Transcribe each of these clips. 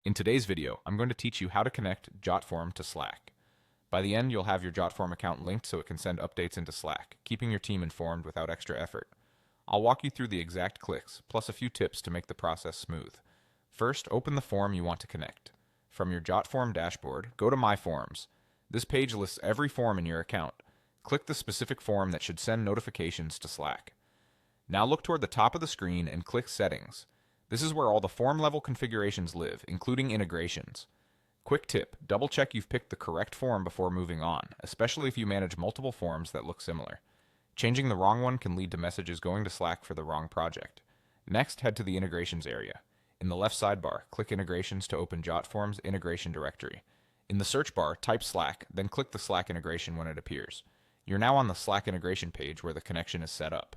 In today's video, I'm going to teach you how to connect Jotform to Slack. By the end, you'll have your Jotform account linked so it can send updates into Slack, keeping your team informed without extra effort. I'll walk you through the exact clicks, plus a few tips to make the process smooth. First, open the form you want to connect. From your Jotform dashboard, go to My Forms. This page lists every form in your account. Click the specific form that should send notifications to Slack. Now look toward the top of the screen and click Settings. This is where all the form level configurations live, including integrations. Quick tip, double check you've picked the correct form before moving on, especially if you manage multiple forms that look similar. Changing the wrong one can lead to messages going to Slack for the wrong project. Next, head to the Integrations area. In the left sidebar, click Integrations to open Jotform's integration directory. In the search bar, type Slack, then click the Slack integration when it appears. You're now on the Slack integration page where the connection is set up.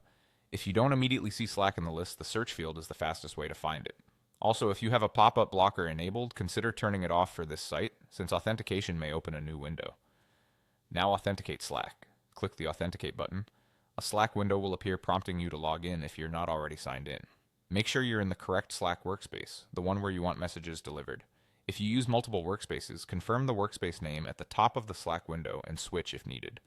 If you don't immediately see Slack in the list, the search field is the fastest way to find it. Also, if you have a pop-up blocker enabled, consider turning it off for this site, since authentication may open a new window. Now authenticate Slack. Click the Authenticate button. A Slack window will appear prompting you to log in if you're not already signed in. Make sure you're in the correct Slack workspace, the one where you want messages delivered. If you use multiple workspaces, confirm the workspace name at the top of the Slack window and switch if needed.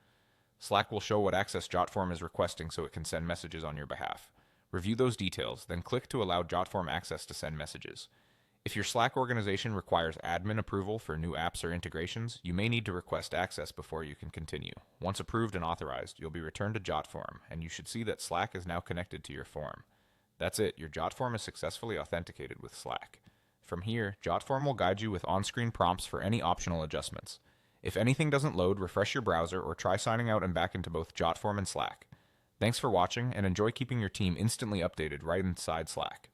Slack will show what access Jotform is requesting so it can send messages on your behalf. Review those details, then click to allow Jotform access to send messages. If your Slack organization requires admin approval for new apps or integrations, you may need to request access before you can continue. Once approved and authorized, you'll be returned to Jotform, and you should see that Slack is now connected to your form. That's it, your Jotform is successfully authenticated with Slack. From here, Jotform will guide you with on-screen prompts for any optional adjustments. If anything doesn't load, refresh your browser or try signing out and back into both Jotform and Slack. Thanks for watching, and enjoy keeping your team instantly updated right inside Slack.